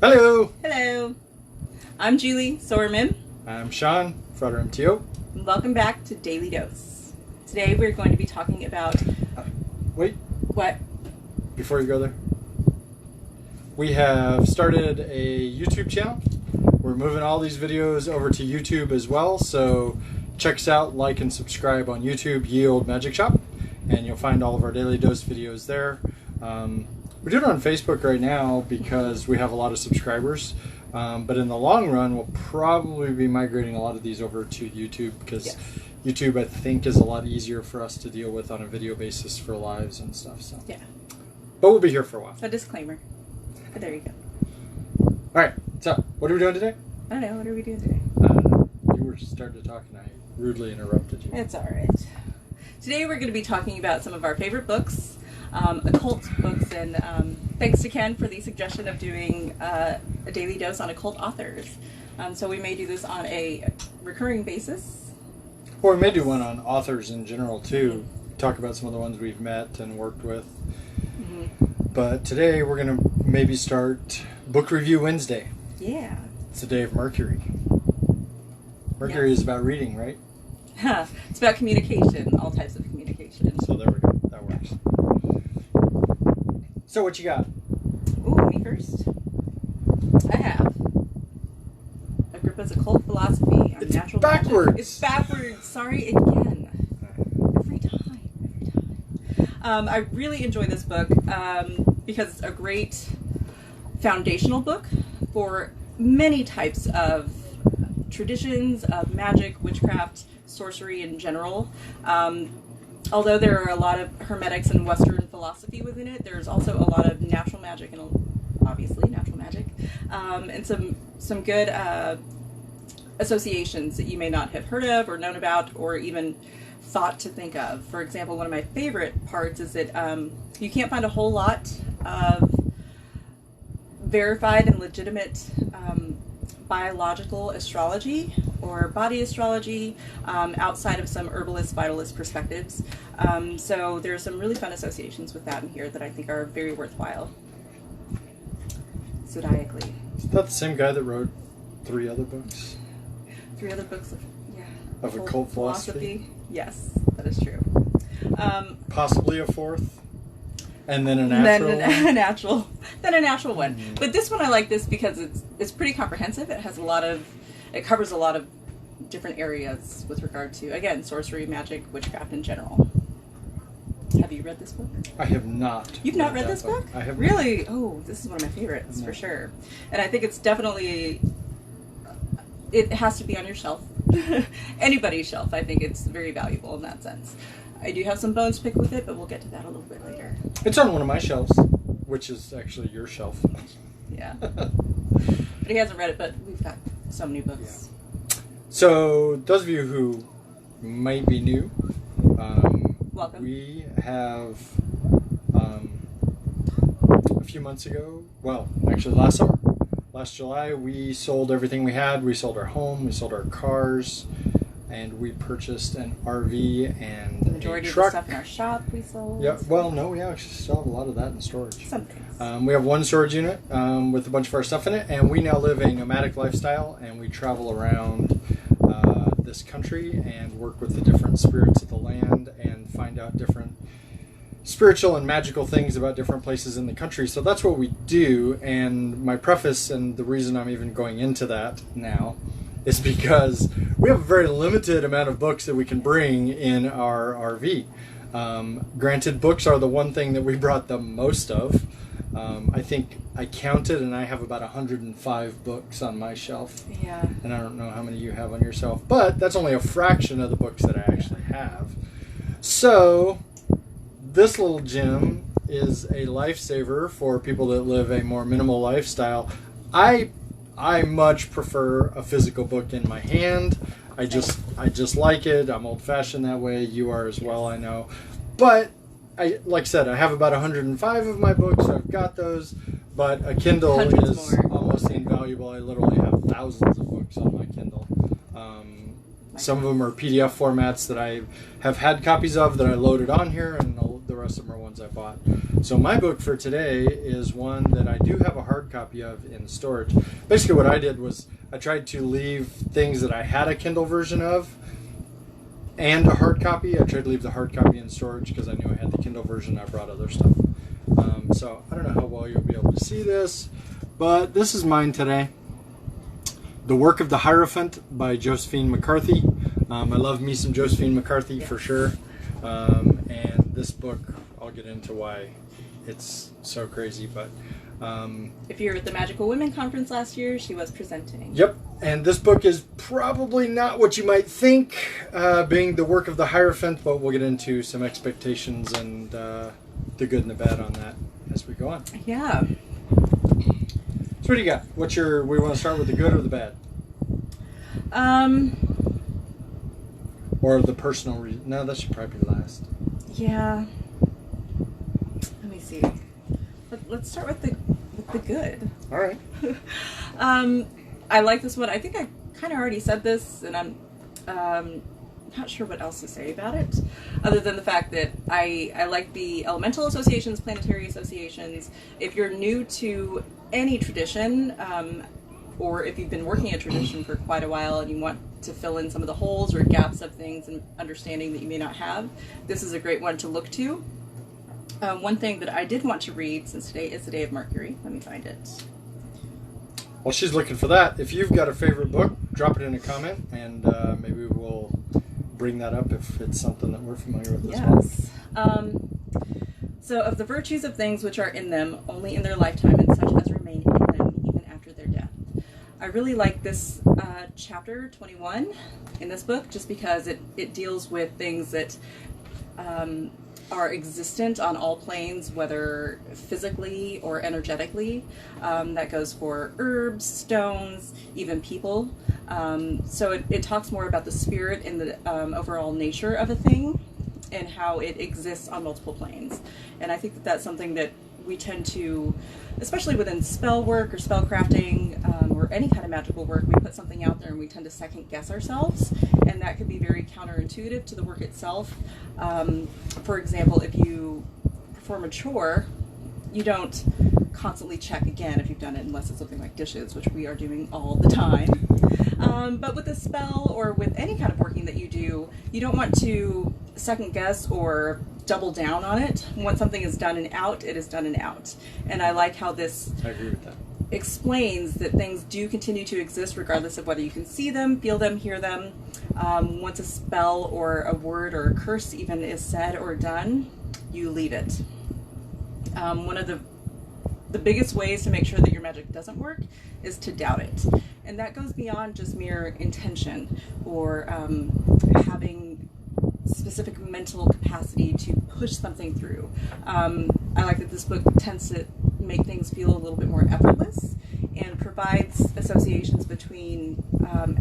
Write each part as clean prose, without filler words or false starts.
Hello! Hello! I'm Julie, Soror MIMM. I'm Sean, Frater MTO. And welcome back to Daily Dose. Today we're going to be talking about... Wait. What? Before you go there. We have started a YouTube channel. We're moving all these videos over to YouTube as well, so check us out, like and subscribe on YouTube, Ye Olde Magic Shop, and you'll find all of our Daily Dose videos there. We're doing it on Facebook right now because we have a lot of subscribers, but in the long run we'll probably be migrating a lot of these over to YouTube because YouTube, I think, is a lot easier for us to deal with on a video basis for lives and stuff. So yeah, but we'll be here for a while. A disclaimer. But there you go. Alright, so what are we doing today? I don't know, what are we doing today? You were starting to talk and I rudely interrupted you. It's alright. Today we're going to be talking about some of our favorite books, occult books, and thanks to Ken for the suggestion of doing a daily dose on occult authors. So we may do this on a recurring basis. Or we may do one on authors in general too. Talk about some of the ones we've met and worked with. But today we're going to maybe start Book Review Wednesday. Yeah. It's the day of Mercury. Mercury is about reading, right? It's about communication, all types of communication. So there we go. That works. So what you got? Ooh, me first. I have Agrippa's Occult Philosophy on It's Natural backwards. Magic. It's backwards. Sorry again. Every time. I really enjoy this book because it's a great foundational book for many types of traditions of magic, witchcraft, sorcery in general. Although there are a lot of hermetics and Western philosophy within it, there's also a lot of natural magic and obviously natural magic, and some good associations that you may not have heard of or known about or even thought to think of. For example, one of my favorite parts is that you can't find a whole lot of verified and legitimate biological astrology or body astrology outside of some herbalist, vitalist perspectives. So there's some really fun associations with that in here that I think are very worthwhile. Zodiacally. Is that the same guy that wrote 3 other books? 3 other books of, of occult philosophy? Yes, that is true. Possibly a 4th? And then a natural then a natural one. But this one I like this because it's pretty comprehensive. It covers a lot of different areas with regard to, again, sorcery, magic, witchcraft in general. Have you read this book? I have not. You've not read this book? I have really? Oh, this is one of my favorites for sure. And I think it's definitely, it has to be on your shelf. Anybody's shelf. I think it's very valuable in that sense. I do have some bones to pick with it, but we'll get to that a little bit later. It's on one of my shelves, which is actually your shelf. Yeah. But he hasn't read it, but we've got so many books. Yeah. So, those of you who might be new, welcome. We have, a few months ago, well, actually last summer, last July, we sold everything we had. We sold our home, we sold our cars, and we purchased an RV and the majority a truck. Of the stuff in our shop we sold. Yeah, well, no, we actually still have a lot of that in storage. Some things. We have one storage unit with a bunch of our stuff in it, and we now live a nomadic lifestyle, and we travel around this country and work with the different spirits of the land and find out different spiritual and magical things about different places in the country. So that's what we do, and my preface and the reason I'm even going into that now is because we have a very limited amount of books that we can bring in our RV. Granted, books are the one thing that we brought the most of. I think I counted and I have about 105 books on my shelf. Yeah. And I don't know how many you have on your shelf, but that's only a fraction of the books that I actually have. So, this little gem is a lifesaver for people that live a more minimal lifestyle. I much prefer a physical book in my hand. I just like it. I'm old-fashioned that way. You are as well, I know. But like I said, I have about 105 of my books. So I've got those, but a Kindle is almost invaluable. I literally have thousands of books on my Kindle. Some of them are PDF formats that I have had copies of that I loaded on here, and the rest of them are ones I bought. So my book for today is one that I do have a hard copy of in storage. Basically what I did was I tried to leave things that I had a Kindle version of and a hard copy. I tried to leave the hard copy in storage because I knew I had the Kindle version. I brought other stuff. So I don't know how well you'll be able to see this, but this is mine today. The Work of the Hierophant by Josphine McCarthy. I love me some Josphine McCarthy for sure. And this book, I'll get into why it's so crazy, but if you were at the Magical Women Conference last year, she was presenting. Yep, and this book is probably not what you might think, being the work of the Hierophant, but we'll get into some expectations and the good and the bad on that as we go on. Yeah. So what do you got? We want to start with the good or the bad? Or the personal reason? No, that should probably be last. Yeah. Let me see. Let's start with the good. All right. I like this one. I think I kind of already said this, and I'm not sure what else to say about it, other than the fact that I like the elemental associations, planetary associations. If you're new to any tradition, or if you've been working a tradition for quite a while and you want to fill in some of the holes or gaps of things and understanding that you may not have, this is a great one to look to. One thing that I did want to read, since today is the day of Mercury, let me find it. While she's looking for that, if you've got a favorite book, drop it in a comment, and maybe we'll bring that up if it's something that we're familiar with as well. Yes. So, of the virtues of things which are in them only in their lifetime, and such as remain in them even after their death. I really like this chapter 21 in this book, just because it deals with things that are existent on all planes, whether physically or energetically. That goes for herbs, stones, even people. So it talks more about the spirit and the overall nature of a thing and how it exists on multiple planes. And I think that that's something that we tend to, especially within spell work or spell crafting, or any kind of magical work, we put something out there and we tend to second guess ourselves, and that can be very counterintuitive to the work itself. For example, if you perform a chore, you don't constantly check again if you've done it, unless it's something like dishes, which we are doing all the time. But with a spell or with any kind of working that you do, you don't want to second guess or double down on it. Once something is done and out, it is done and out. And I like how this I agree with that. Explains that things do continue to exist regardless of whether you can see them, feel them, hear them. Once a spell or a word or a curse even is said or done, you leave it. One of the biggest ways to make sure that your magic doesn't work is to doubt it. And that goes beyond just mere intention or having specific mental capacity to push something through. I like that this book tends to make things feel a little bit more effortless and provides associations between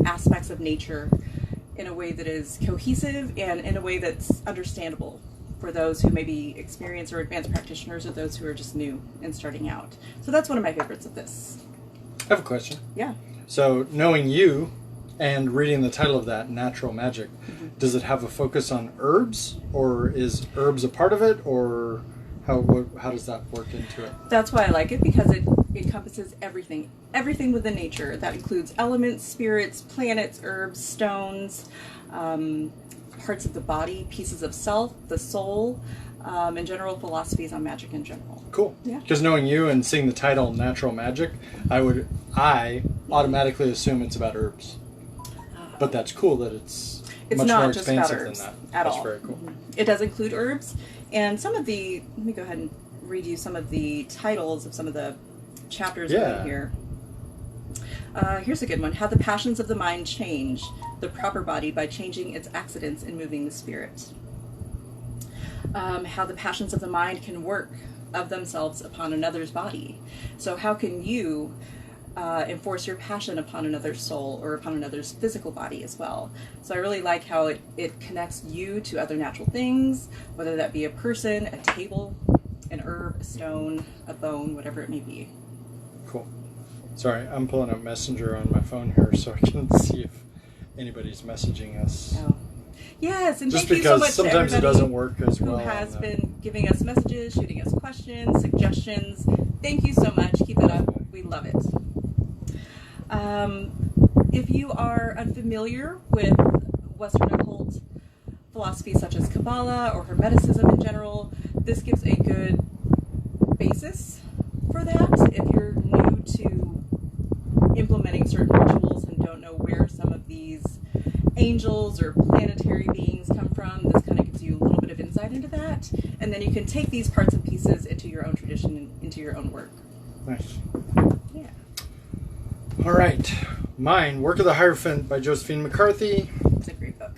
aspects of nature in a way that is cohesive and in a way that's understandable for those who may be experienced or advanced practitioners or those who are just new and starting out. So that's one of my favorites of this. I have a question. Yeah. So knowing you and reading the title of that, Natural Magic, does it have a focus on herbs, or is herbs a part of it, or how does that work into it? That's why I like it, because it encompasses everything within nature. That includes elements, spirits, planets, herbs, stones, parts of the body, pieces of self, the soul, and general philosophies on magic in general. Cool. Yeah. Because knowing you and seeing the title Natural Magic, I automatically assume it's about herbs. But that's cool that it's much not more just about expansive herbs than that. at That's all. very cool. It does include herbs, and some of the, let me go ahead and read you some of the titles of some of the chapters within here. Here's a good one. How the passions of the mind change the proper body by changing its accidents and moving the spirit. How the passions of the mind can work of themselves upon another's body. So how can you enforce your passion upon another's soul or upon another's physical body as well? So I really like how it connects you to other natural things, whether that be a person, a table, an herb, a stone, a bone, whatever it may be. Cool. Sorry, I'm pulling up Messenger on my phone here so I can see if anybody's messaging us. Oh. Yes, and just thank you so much because sometimes to it everybody doesn't work as well. who has been giving us messages, shooting us questions, suggestions. Thank you so much. Keep it up. We love it. If you are unfamiliar with Western occult philosophy such as Kabbalah or Hermeticism in general, this gives a good basis for that. If you're new to implementing certain rituals and don't know where some of these angels or planetary beings come from, this kind of gives you a little bit of insight into that. And then you can take these parts and pieces into your own tradition and into your own work. Nice. Yeah. All right. Mine, Work of the Hierophant by Josphine McCarthy. It's a great book.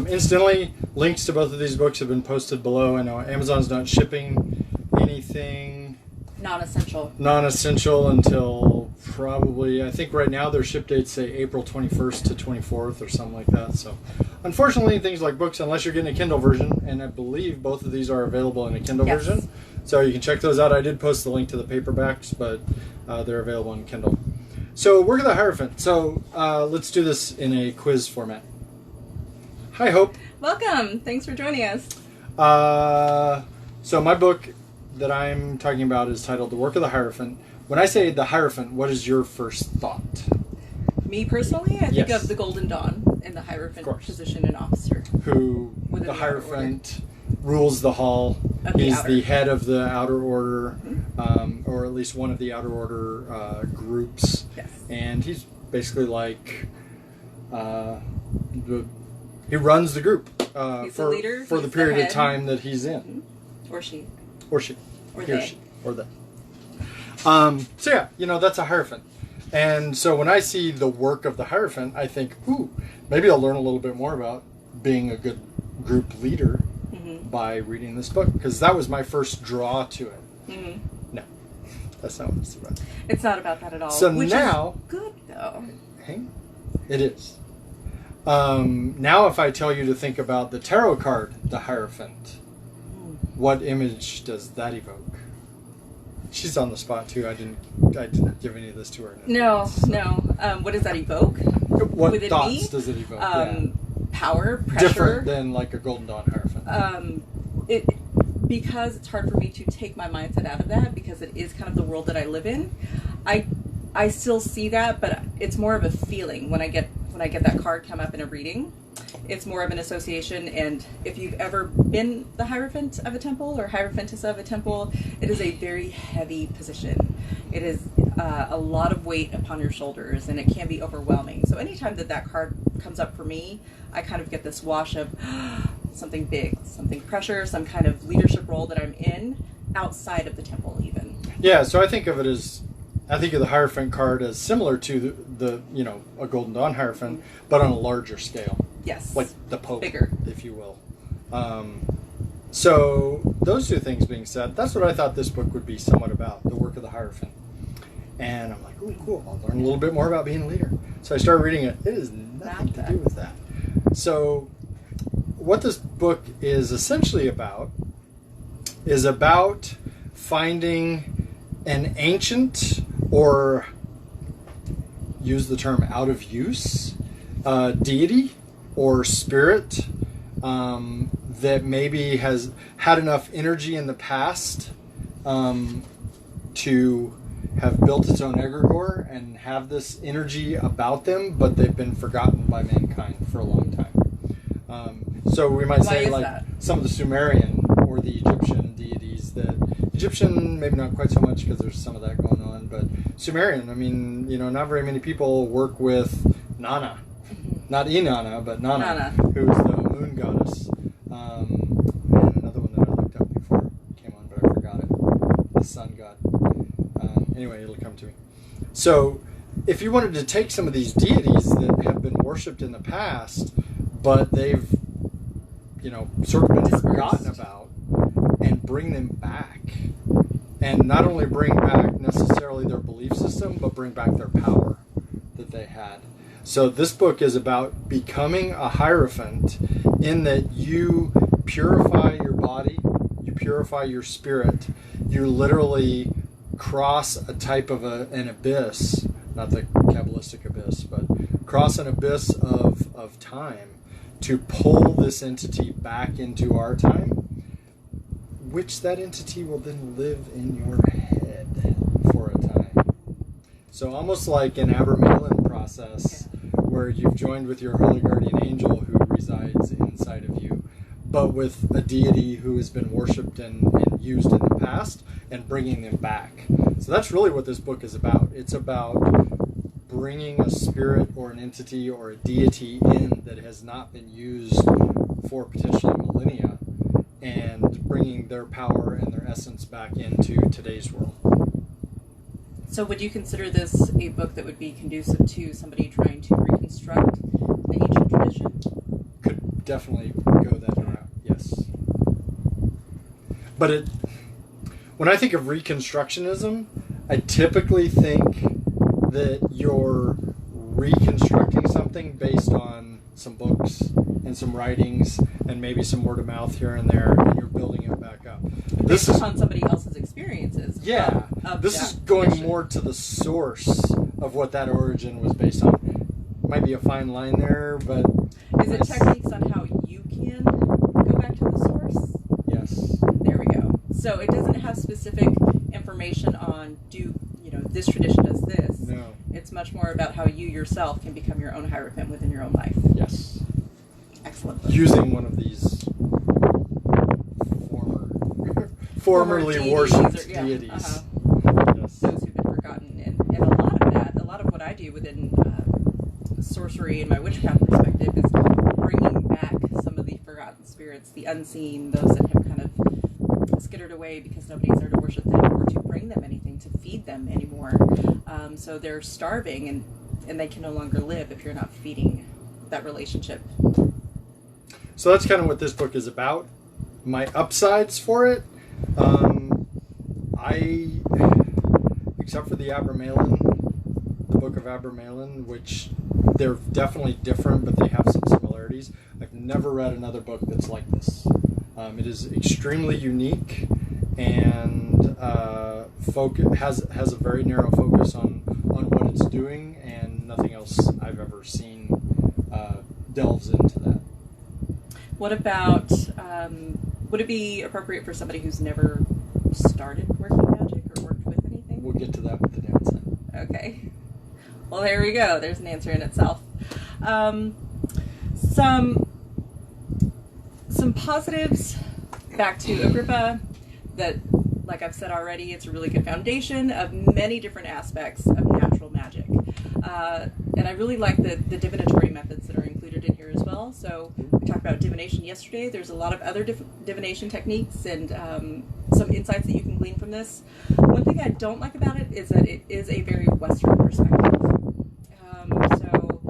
Incidentally, links to both of these books have been posted below. I know Amazon's not shipping anything non-essential until probably, I think right now their ship dates say April 21st to 24th or something like that. So unfortunately, things like books, unless you're getting a Kindle version, and I believe both of these are available in a Kindle version. So you can check those out. I did post the link to the paperbacks, but they're available in Kindle. So Work of the Hierophant. So let's do this in a quiz format. Hi, Hope. Welcome. Thanks for joining us. So my book that I'm talking about is titled The Work of the Hierophant. When I say the Hierophant, what is your first thought? Me personally, I think Yes. of the Golden Dawn and the Hierophant position and officer. Who, Within the the outer Hierophant, rules the hall. Of the He's outer. the head of the outer order, or at least one of the outer order groups. Yes. And he's basically like, he runs the group He's the leader, for the he's the period of head. time that he's in. Or she. Or she. Or He or they. she. Or they. So yeah, that's a Hierophant. And so when I see the work of the Hierophant, I think, ooh, maybe I'll learn a little bit more about being a good group leader by reading this book. Because that was my first draw to it. No, that's not what it's about. It's not about that at all. So which now... is good, though. Hey, it is. Now if I tell you to think about the tarot card, the Hierophant, what image does that evoke? She's on the spot too. I didn't give any of this to her. No. What does that evoke? What Within thoughts me? does it evoke? Power, pressure. Different than like a Golden Dawn Hierophant. Because it's hard for me to take my mindset out of that, because it is kind of the world that I live in. I still see that, but it's more of a feeling when I get that card come up in a reading. It's more of an association, and if you've ever been the Hierophant of a temple or Hierophantess of a temple, it is a very heavy position. It is a lot of weight upon your shoulders, and it can be overwhelming. So anytime that card comes up for me, I kind of get this wash of something big, something pressure, some kind of leadership role that I'm in outside of the temple even. Yeah, so I think of the Hierophant card as similar to the a Golden Dawn Hierophant, but on a larger scale. Yes. Like the Pope, Bigger. if you will. So those two things being said, that's what I thought this book would be somewhat about, the work of the Hierophant. And I'm like, oh, cool, I'll learn a little bit more about being a leader. So I started reading it. It has nothing to do with that. So what this book is essentially about is about finding an ancient, or use the term out of use, deity or spirit that maybe has had enough energy in the past to have built its own egregore and have this energy about them, but they've been forgotten by mankind for a long time. So we might say like some of the Sumerian or the Egyptian deities Egyptian, maybe not quite so much because there's some of that going on, but Sumerian, I mean, not very many people work with Nana. Not Inanna, but Nana, who is the moon goddess. And another one that I looked up before it came on, but I forgot it. The sun god. Anyway, it'll come to me. So, if you wanted to take some of these deities that have been worshipped in the past, but they've, sort of been forgotten about, and bring them back, and not only bring back necessarily their belief system, but bring back their power that they had. So this book is about becoming a Hierophant, in that you purify your body, you purify your spirit, you literally cross a type of an abyss, not the Kabbalistic abyss, but cross an abyss of time to pull this entity back into our time, which that entity will then live in your head for a time. So almost like an Abramelin process, where you've joined with your holy guardian angel who resides inside of you, but with a deity who has been worshipped and used in the past, and bringing them back. So that's really what this book is about. It's about bringing a spirit or an entity or a deity in that has not been used for potentially millennia, and bringing their power and their essence back into today's world. So would you consider this a book that would be conducive to somebody trying to reconstruct the ancient tradition? Could definitely go that route, yes. But when I think of Reconstructionism, I typically think that you're reconstructing something based on some books and some writings and maybe some word of mouth here and there, and you're building it back up. This is on somebody else's experiences. Yeah, this is going more to the source of what that origin was based on. Might be a fine line there, but is it techniques on how you can go back to the source? Yes. There we go. So it doesn't have specific information on this tradition does this. No. It's much more about how you yourself can become your own Hierophant within your own life. Yes. Excellent. Using one of these formerly worshipped deities. Yes. Yes. Those who've been forgotten. And a lot of what I do within sorcery and my witchcraft perspective is bringing back some of the forgotten spirits, the unseen, those that have kind of skittered away because nobody's there to worship them or to bring them anything, to feed them anymore. So they're starving and they can no longer live if you're not feeding that relationship. So that's kind of what this book is about. My upsides for it, except for the Book of Abramelin, which they're definitely different, but they have some similarities. I've never read another book that's like this. It is extremely unique and has a very narrow focus on what it's doing, and nothing else I've ever seen delves into that. What about, would it be appropriate for somebody who's never started working magic or worked with anything? We'll get to that with the downside. Okay. Well, there we go. There's an answer in itself. Some positives, back to Agrippa, that, like I've said already, it's a really good foundation of many different aspects of natural magic. And I really like the divinatory methods that are included in here as well. So we talked about divination yesterday. There's a lot of other divination techniques and some insights that you can glean from this. One thing I don't like about it is that it is a very Western perspective. So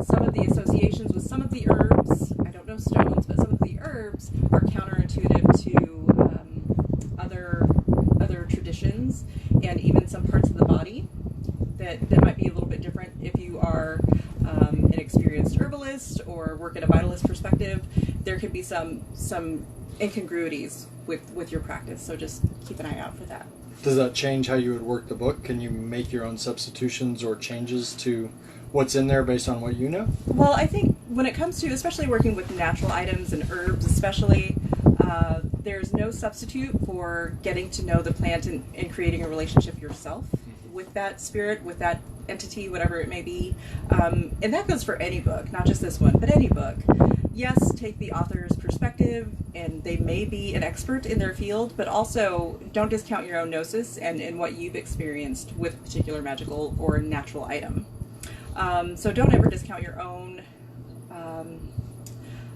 some of the associations with some of the herbs, I don't know stones, but some of the herbs are counterintuitive to other traditions and even some parts of the body that might be a little bit different if you are an experienced herbalist or work at a vitalist perspective. There can be some incongruities with your practice, so just keep an eye out for that. Does that change how you would work the book? Can you make your own substitutions or changes to what's in there based on what you know? Well, I think when it comes to, especially working with natural items and herbs especially, there's no substitute for getting to know the plant and creating a relationship yourself with that spirit, with that entity, whatever it may be. And that goes for any book, not just this one, but any book. Yes, take the author's perspective, and they may be an expert in their field, but also don't discount your own gnosis and what you've experienced with a particular magical or natural item. So don't ever discount your own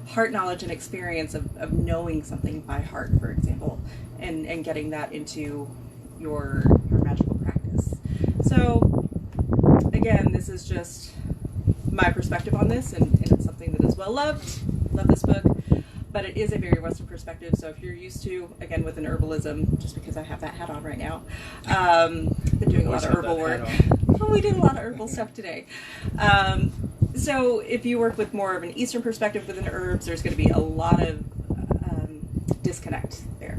heart knowledge and experience of knowing something by heart, for example, and getting that into your magical practice. So again, this is just my perspective on this, and it's something that is well loved. Love this book, but it is a very Western perspective. So if you're used to, again, with an herbalism, just because I have that hat on right now, been doing a lot of herbal work. Well, we did a lot of herbal stuff today. So if you work with more of an Eastern perspective within herbs, there's going to be a lot of disconnect there.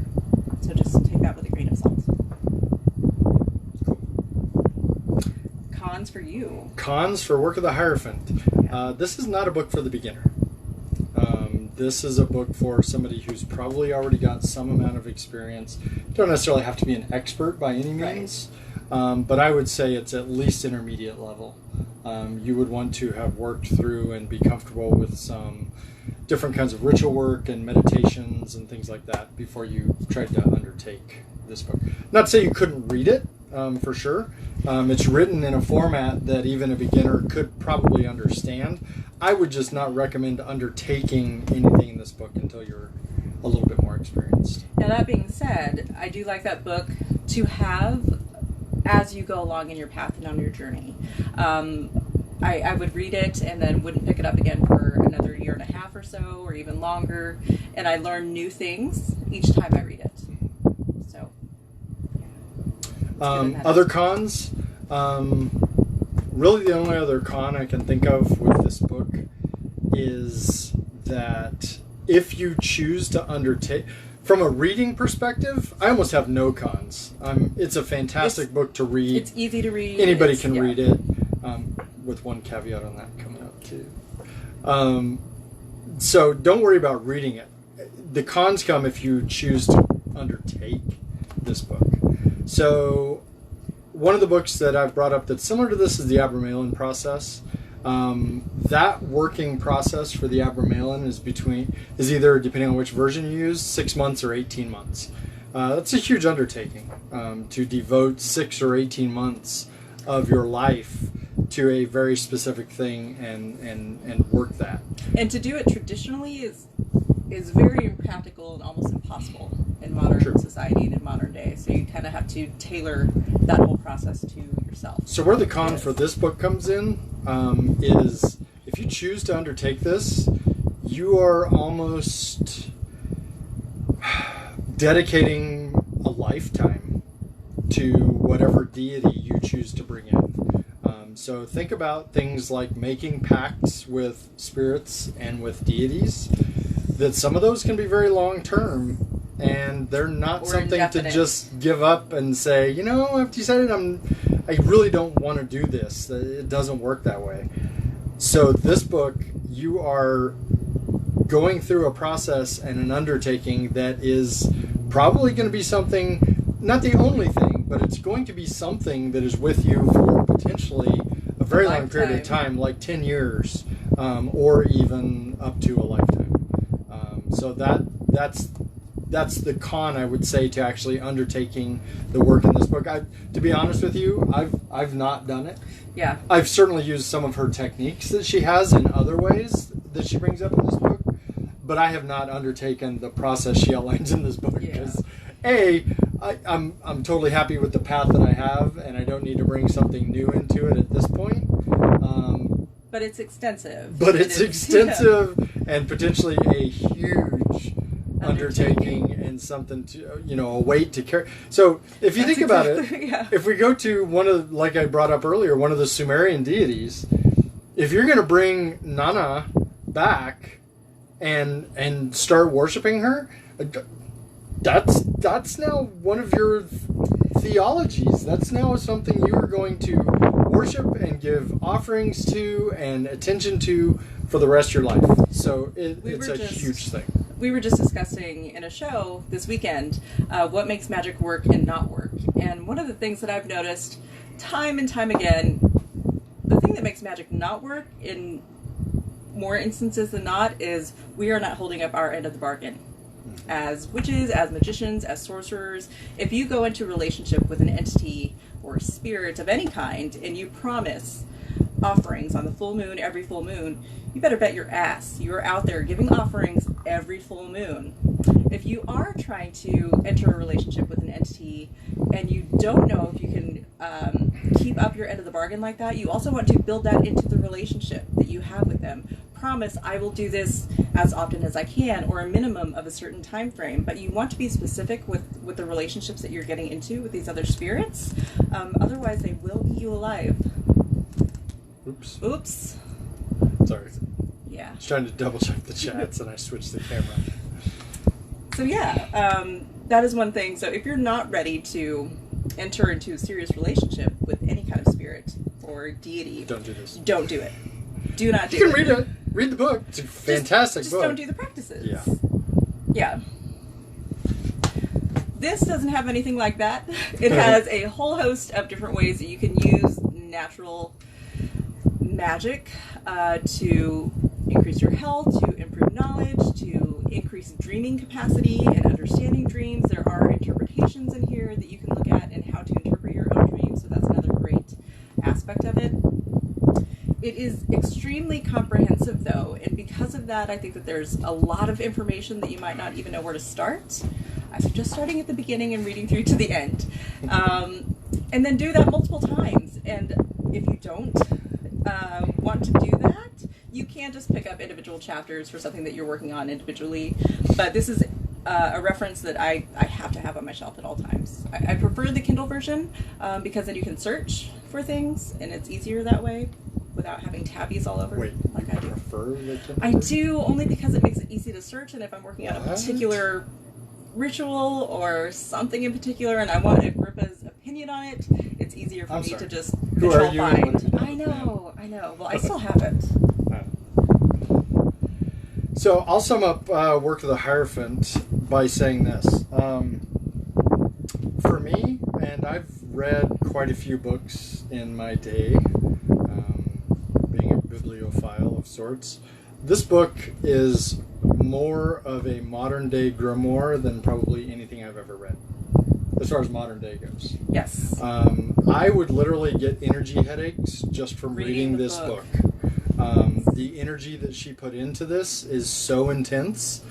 So just take that with a grain of salt. Cons for you. Cons for Work of the Hierophant. This is not a book for the beginner. this is a book for somebody who's probably already got some amount of experience. You don't necessarily have to be an expert by any means, but I would say it's at least intermediate level. You would want to have worked through and be comfortable with some different kinds of ritual work and meditations and things like that before you tried to undertake this book. Not to say you couldn't read it, for sure. It's written in a format that even a beginner could probably understand. I would just not recommend undertaking anything in this book until you're a little bit more experienced. Now, that being said, I do like that book to have as you go along in your path and on your journey. I would read it and then wouldn't pick it up again for another year and a half or so, or even longer, and I learn new things each time I read it. So, other cons, really the only other con I can think of with this book is that if you choose to undertake, from a reading perspective, I almost have no cons. It's a fantastic book to read. It's easy to read. Anybody can read it, with one caveat on that coming up too. So don't worry about reading it. The cons come if you choose to undertake this book. So one of the books that I've brought up that's similar to this is the Abramelin process. That working process for the Abramelin is either, depending on which version you use, 6 months or 18 months. That's a huge undertaking, to devote 6 or 18 months of your life to a very specific thing and work that. And to do it traditionally is very impractical and almost impossible in modern society and in modern day. So you kind of have to tailor that whole process to yourself. So where the con for this book comes in is if you choose to undertake this, you are almost dedicating a lifetime to whatever deity you choose to bring in. So think about things like making pacts with spirits and with deities, that some of those can be very long term, and they're not something indefinite. To just give up and say, I've decided I really don't want to do this. It doesn't work that way. So this book, you are going through a process and an undertaking that is probably going to be something, not the only thing, but it's going to be something that is with you for potentially a very long period of time, like 10 years, or even up to a lifetime. So that's the con, I would say, to actually undertaking the work in this book. To be honest with you, I've not done it. Yeah. I've certainly used some of her techniques that she has in other ways that she brings up in this book, but I have not undertaken the process she outlines in this book because I'm totally happy with the path that I have, and I don't need to bring something new into it at this point. But it's extensive. And potentially a huge undertaking and something to, a weight to carry. So if you think about it, if we go to one of, like I brought up earlier, one of the Sumerian deities, if you're going to bring Nana back and start worshiping her, that's now one of your theologies. That's now something you are going to worship and give offerings to and attention to for the rest of your life. So it's a huge thing. We were just discussing in a show this weekend what makes magic work and not work. And one of the things that I've noticed time and time again, the thing that makes magic not work in more instances than not is we are not holding up our end of the bargain. As witches, as magicians, as sorcerers, if you go into a relationship with an entity or a spirit of any kind and you promise offerings on the full moon, every full moon, you better bet your ass you're out there giving offerings every full moon. If you are trying to enter a relationship with an entity and you don't know if you can keep up your end of the bargain like that, you also want to build that into the relationship that you have with them. Promise I will do this as often as I can, or a minimum of a certain time frame, but you want to be specific with the relationships that you're getting into with these other spirits. Otherwise they will eat you alive. Oops. Sorry. Yeah. I was trying to double check the chats and I switched the camera. So that is one thing. So if you're not ready to enter into a serious relationship with any kind of spirit or deity, don't do this. Don't do it. Do not do it. You can read it. Read the book. It's a fantastic book. Just don't do the practices. experiences. Yeah. Yeah. This doesn't have anything like that. It has a whole host of different ways that you can use natural magic to increase your health, to improve knowledge, to increase dreaming capacity and understanding dreams. There are interpretations in here that you can look at and how to interpret your own dreams, so that's another great aspect of it. It is extremely comprehensive, though, and because of that, I think that there's a lot of information that you might not even know where to start. I suggest starting at the beginning and reading through to the end. And then do that multiple times. And if you don't want to do that, you can just pick up individual chapters for something that you're working on individually. But this is a reference that I have to have on my shelf at all times. I prefer the Kindle version because then you can search for things, and it's easier that way without having tabbies all over. Wait, like I do. Prefer the Kindle I version? do, only because it makes it easy to search, and if I'm working on a particular ritual or something in particular and I want Agrippa's opinion on it, it's easier for me to just Who are control you and what find. have you done? I know. Well, I still have it. So I'll sum up Work of the Hierophant by saying this. For me, and I've read quite a few books in my day, being a bibliophile of sorts, this book is more of a modern day grimoire than probably anything I've ever read, as far as modern day goes. Yes. I would literally get energy headaches just from reading this book. The energy that she put into this is so intense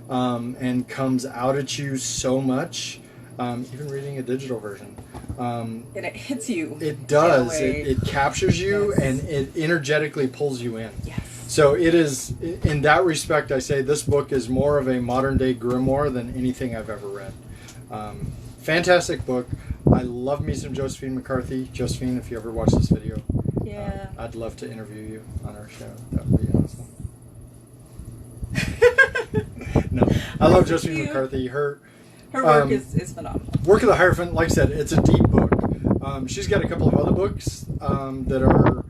and comes out at you so much, even reading a digital version. And it hits you. It does. In a way. It captures you, yes, and it energetically pulls you in. Yes. So it is, in that respect, I say this book is more of a modern day grimoire than anything I've ever read. Fantastic book. I love me some Josphine McCarthy. Josphine, if you ever watch this video, Yeah. I'd love to interview you on our show. That would be awesome. No, I love Josphine McCarthy. Her work is phenomenal. Work of the Hierophant, like I said, it's a deep book. She's got a couple of other books that are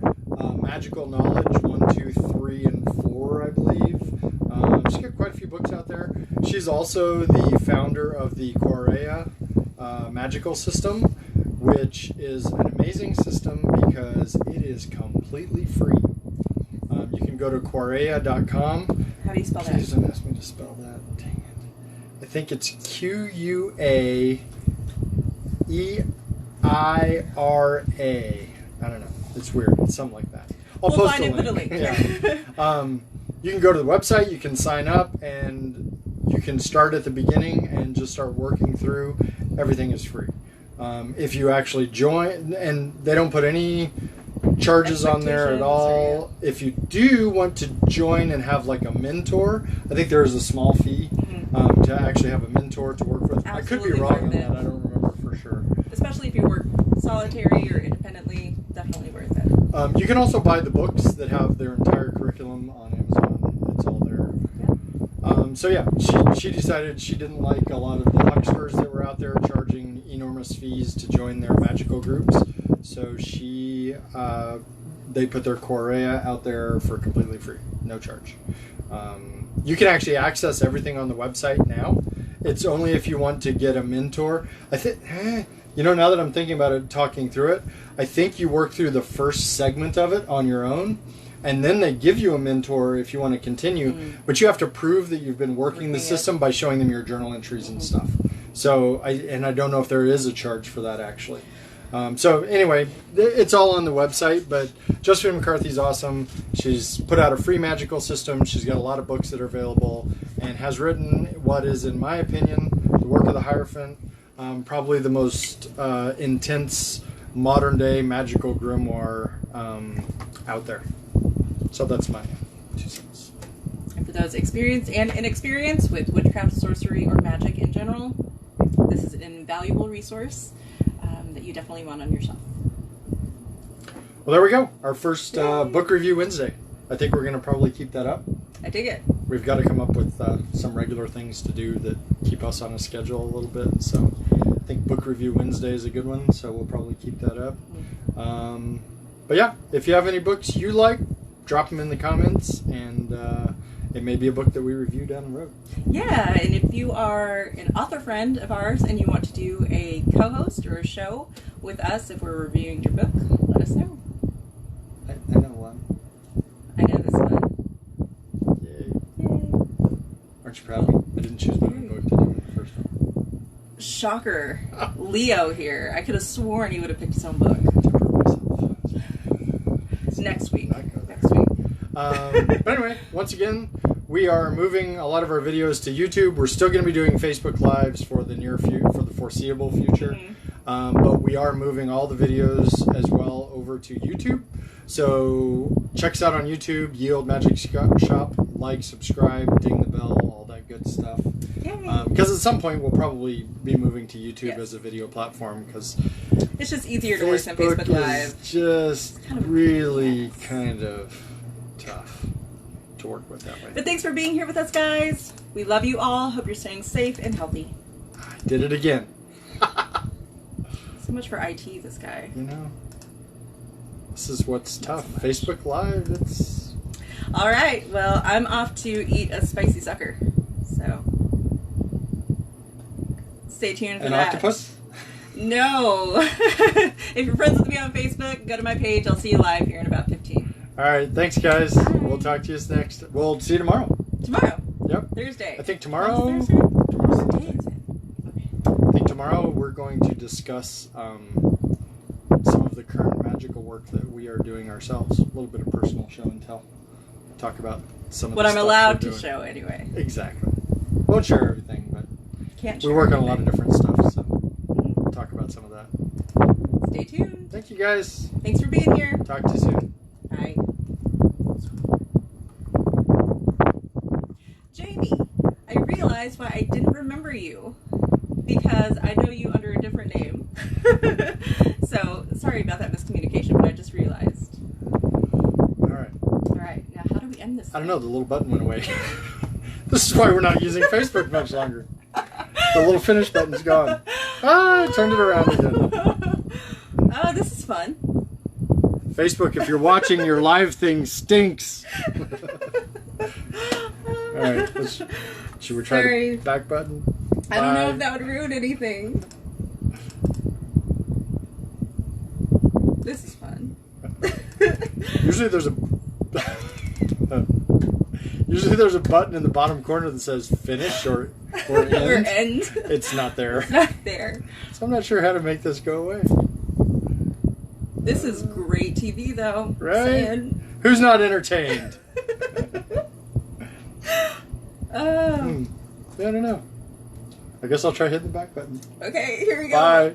magical knowledge, 1, 2, 3, and 4, I believe. She's got quite a few books out there. She's also the founder of the Quarea magical system, which is an amazing system because it is completely free. You can go to Quarea.com. How do you spell that? Please don't ask me to spell that. Dang it. I think it's Quaeira. I don't know. It's weird. It's something like that. I'll We'll post find a it, put a link. link. Yeah. You can go to the website. You can sign up, and you can start at the beginning and just start working through. Everything is free. If you actually join, and they don't put any charges on there at all. If you do want to join and have like a mentor, I think there is a small fee to actually have a mentor to work with. Absolutely, I could be wrong on that. I don't remember for sure. Especially if you work solitary or independently, definitely worth it. You can also buy the books that have their entire curriculum on Amazon. It's all there. So yeah, she decided she didn't like a lot of the hucksters that were out there charging enormous fees to join their magical groups. So they put their Quarea out there for completely free, no charge. You can actually access everything on the website now. It's only if you want to get a mentor. I think, now that I'm thinking about it, talking through it, I think you work through the first segment of it on your own, and then they give you a mentor if you want to continue. But you have to prove that you've been working the system by showing them your journal entries and stuff. So, I don't know if there is a charge for that actually. So anyway, it's all on the website, but Josphine McCarthy's awesome. She's put out a free magical system. She's got a lot of books that are available and has written what is, in my opinion, the Work of the Hierophant, probably the most intense modern-day magical grimoire out there. So that's my 2 cents. And for those experienced and inexperienced with witchcraft, sorcery, or magic in general, this is an invaluable resource that you definitely want on your shelf. Well, there we go. Our first book review Wednesday. I think we're going to probably keep that up. I dig it. We've got to come up with some regular things to do that keep us on a schedule a little bit. So I think book review Wednesday is a good one. So we'll probably keep that up. But yeah, if you have any books you like, drop them in the comments. And it may be a book that we review down the road. Yeah, and if you are an author friend of ours and you want to do a co-host or a show with us if we're reviewing your book, let us know. I know one. I know this one. Yay. Yay. Aren't you proud of me? I didn't choose my own book to do in the first one. Shocker. Leo here. I could have sworn he would have picked his own book. It's next week. Next week. But anyway, once again, we are moving a lot of our videos to YouTube. We're still going to be doing Facebook Lives for the for the foreseeable future. Mm-hmm. But we are moving all the videos as well over to YouTube. So check us out on YouTube, Yield Magic Shop. Like, subscribe, ding the bell, all that good stuff. Because at some point we'll probably be moving to YouTube as a video platform, because it's just easier to work than Facebook Live. Is just really kind of tough to work with that way. But thanks for being here with us, guys. We love you all. Hope you're staying safe and healthy. I did it again. So much for IT, this guy. You know, this is what's tough. Facebook Live, it's... All right. Well, I'm off to eat a spicy sucker. So stay tuned for An that. octopus? No. If you're friends with me on Facebook, go to my page. I'll see you live here in about 15. All right. Thanks, guys. Bye. We'll talk to you next. We'll see you tomorrow. Tomorrow. Yep. Thursday. I think tomorrow... Thursday? What day is it? I think tomorrow we're going to discuss some of the current magical work that we are doing ourselves. A little bit of personal show and tell. Talk about some of what the I'm stuff allowed we're to doing. show anyway. Exactly. Won't share everything, but Can't we share work on a lot of everything. different stuff, so we'll talk about some of that. Stay tuned. Thank you, guys. Thanks for being here. Talk to you soon. Bye. Jamie, I realized why I didn't remember you, because I know you under a different name. So, sorry about that miscommunication, but I just realized. Alright, now how do we end this? I don't know, the little button went away. This is why we're not using Facebook much longer. The little finish button's gone. Ah, I turned it around again. Oh, this is fun. Facebook, if you're watching, your live thing stinks. Alright, should we try the back button? I don't know if that would ruin anything. This is fun. Usually there's a button in the bottom corner that says finish or end. Or end. It's not there. It's not there. So I'm not sure how to make this go away. This is great TV, though. Right? Who's not entertained? Oh. I don't know. I guess I'll try hitting the back button. Okay, here we go. Bye.